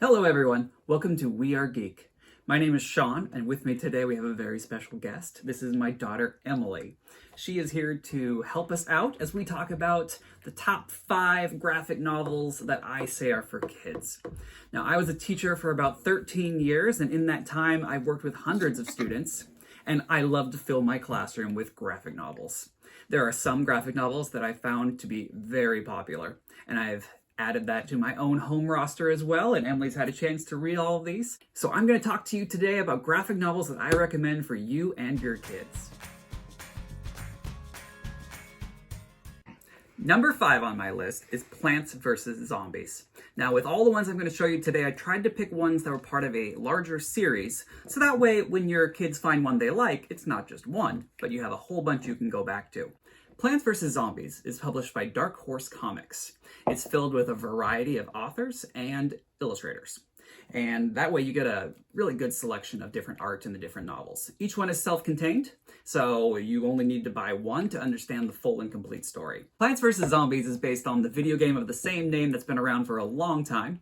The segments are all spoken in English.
Hello everyone, welcome to We Are Geek. My name is Sean, and with me today we have a very special guest. This is my daughter, Emily. She is here to help us out as we talk about the top 5 graphic novels that I say are for kids. Now, I was a teacher for about 13 years, and in that time I worked with hundreds of students, and I love to fill my classroom with graphic novels. There are some graphic novels that I found to be very popular, and I've added that to my own home roster as well, and Emily's had a chance to read all of these. So I'm going to talk to you today about graphic novels that I recommend for you and your kids. Number 5 on my list is Plants vs. Zombies. Now, with all the ones I'm going to show you today, I tried to pick ones that were part of a larger series, so that way when your kids find one they like, it's not just one, but you have a whole bunch you can go back to. Plants vs. Zombies is published by Dark Horse Comics. It's filled with a variety of authors and illustrators. And that way you get a really good selection of different art in the different novels. Each one is self-contained, so you only need to buy one to understand the full and complete story. Plants vs. Zombies is based on the video game of the same name that's been around for a long time.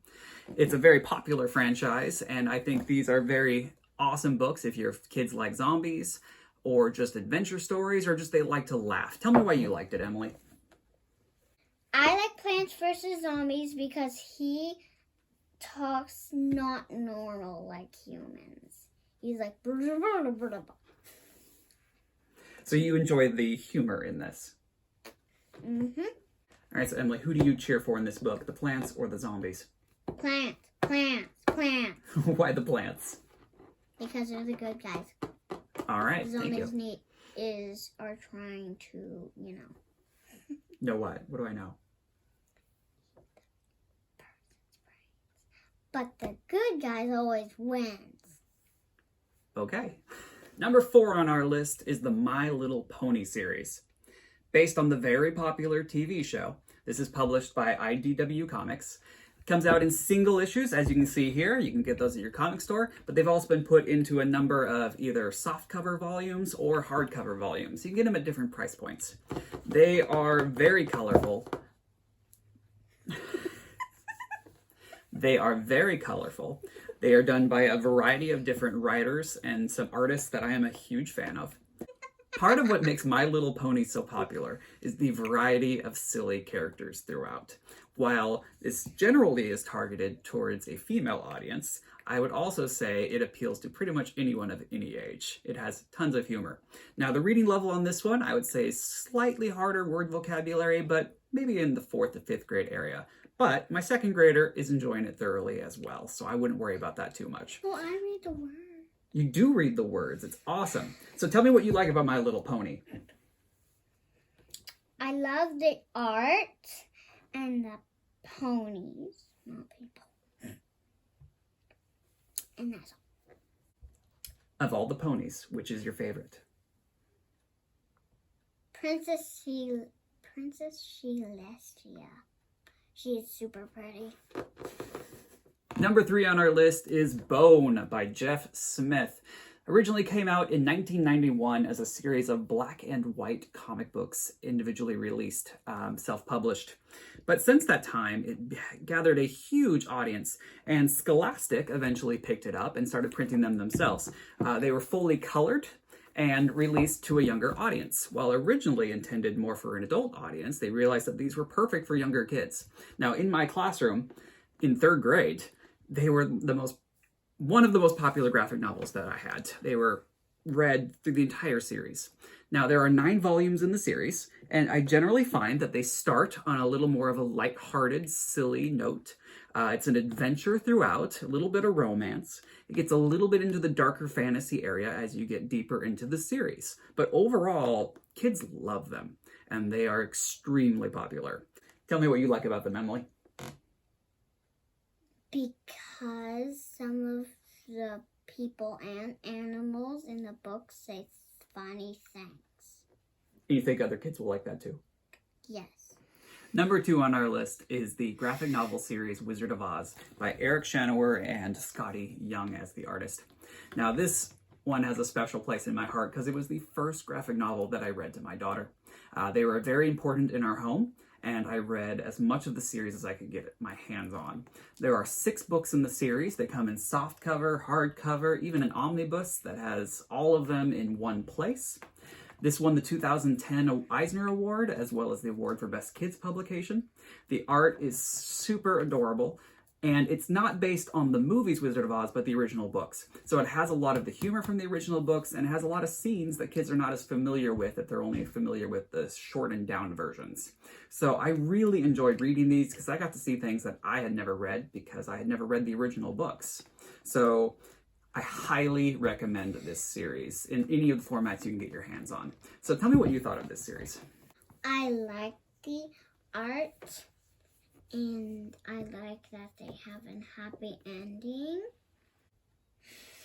It's a very popular franchise, and I think these are very awesome books if your kids like zombies, or just adventure stories, or just they like to laugh. Tell me why you liked it, Emily. I like Plants vs. Zombies because he talks not normal like humans. He's like... So you enjoy the humor in this? Mm-hmm. All right, so Emily, who do you cheer for in this book, the plants or the zombies? Plants, plants, plants. Why the plants? Because they're the good guys. All right, thank you. Zombies are trying to, Know what? What do I know? But the good guys always wins. Okay. Number 4 on our list is the My Little Pony series. Based on the very popular TV show, this is published by IDW Comics. It comes out in single issues, as you can see here. You can get those at your comic store, but they've also been put into a number of either softcover volumes or hardcover volumes. You can get them at different price points. They are very colorful. They are very colorful. They are done by a variety of different writers and some artists that I am a huge fan of. Part of what makes My Little Pony so popular is the variety of silly characters throughout. While this generally is targeted towards a female audience, I would also say it appeals to pretty much anyone of any age. It has tons of humor. Now, the reading level on this one, I would say is slightly harder word vocabulary, but maybe in the 4th to 5th grade area. But my 2nd grader is enjoying it thoroughly as well, so I wouldn't worry about that too much. Well, I read the words. You do read the words. It's awesome. So tell me what you like about My Little Pony. I love the art and the ponies, not people. And that's all. Of all the ponies, which is your favorite? Princess Celestia. She is super pretty. Number 3 on our list is Bone by Jeff Smith. Originally came out in 1991 as a series of black and white comic books, individually released, self-published. But since that time, it gathered a huge audience, and Scholastic eventually picked it up and started printing them themselves. They were fully colored and released to a younger audience. While originally intended more for an adult audience, they realized that these were perfect for younger kids. Now, in my classroom, in 3rd grade, they were one of the most popular graphic novels that I had. They were read through the entire series. Now, there are 9 volumes in the series, and I generally find that they start on a little more of a lighthearted, silly note. It's an adventure throughout, a little bit of romance. It gets a little bit into the darker fantasy area as you get deeper into the series. But overall, kids love them, and they are extremely popular. Tell me what you like about them, Emily. Because some of the people and animals in the book say funny things. You think other kids will like that too? Yes. Number 2 on our list is the graphic novel series Wizard of Oz by Eric Shanower and Scotty Young as the artist. Now, this one has a special place in my heart because it was the first graphic novel that I read to my daughter. They were very important in our home, and I read as much of the series as I could get my hands on. There are 6 books in the series. They come in softcover, hardcover, even an omnibus that has all of them in one place. This won the 2010 Eisner Award, as well as the award for Best Kids Publication. The art is super adorable, and it's not based on the movies Wizard of Oz, but the original books. So it has a lot of the humor from the original books, and it has a lot of scenes that kids are not as familiar with if they're only familiar with the shortened down versions. So I really enjoyed reading these because I got to see things that I had never read because I had never read the original books. So I highly recommend this series in any of the formats you can get your hands on. So tell me what you thought of this series. I like the art, and I like that they have a happy ending.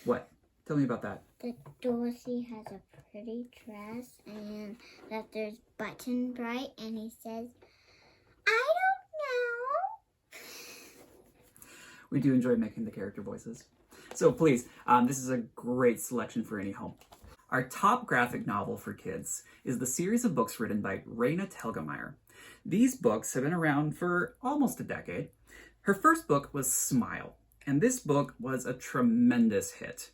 What? Tell me about that. That Dorothy has a pretty dress, and that there's Button Bright, and he says, I don't know. We do enjoy making the character voices. So please, this is a great selection for any home. Our top graphic novel for kids is the series of books written by Rena Telgemeier. These books have been around for almost a decade. Her first book was Smile, and this book was a tremendous hit.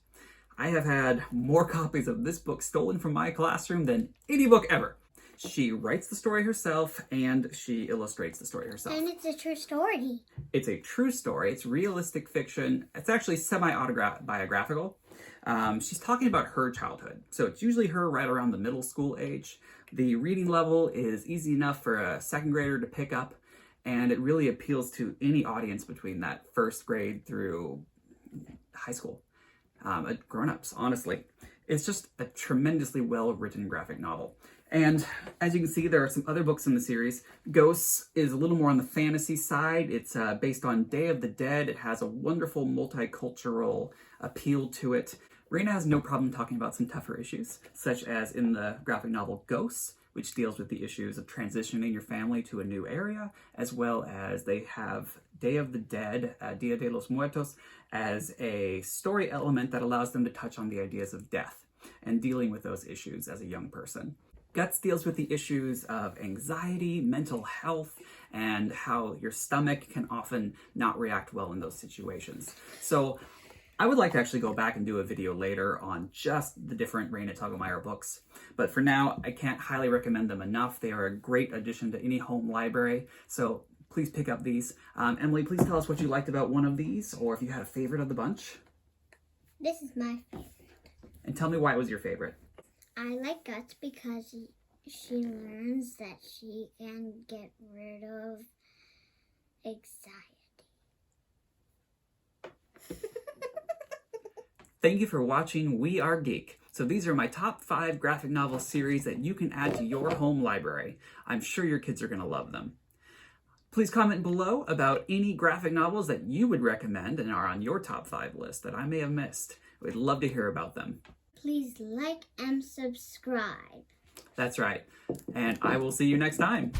I have had more copies of this book stolen from my classroom than any book ever. She writes the story herself, and she illustrates the story herself. And it's a true story. It's a true story. It's realistic fiction. It's actually semi-biographical. She's talking about her childhood. So it's usually her right around the middle school age. The reading level is easy enough for a second grader to pick up, and it really appeals to any audience between that first grade through high school. Grown-ups, honestly. It's just a tremendously well-written graphic novel. And as you can see, there are some other books in the series. Ghosts is a little more on the fantasy side. It's based on Day of the Dead. It has a wonderful multicultural appeal to it. Rena has no problem talking about some tougher issues, such as in the graphic novel Ghosts, which deals with the issues of transitioning your family to a new area, as well as they have Day of the Dead, Dia de los Muertos, as a story element that allows them to touch on the ideas of death and dealing with those issues as a young person. Guts deals with the issues of anxiety, mental health, and how your stomach can often not react well in those situations. So I would like to actually go back and do a video later on just the different Rena Telgemeier books. But for now, I can't highly recommend them enough. They are a great addition to any home library. So please pick up these. Emily, please tell us what you liked about one of these, or if you had a favorite of the bunch. This is my favorite. And tell me why it was your favorite. I like Guts because she learns that she can get rid of anxiety. Thank you for watching We Are Geek. So these are my top 5 graphic novel series that you can add to your home library. I'm sure your kids are going to love them. Please comment below about any graphic novels that you would recommend and are on your top 5 list that I may have missed. We'd love to hear about them. Please like and subscribe. That's right. And I will see you next time.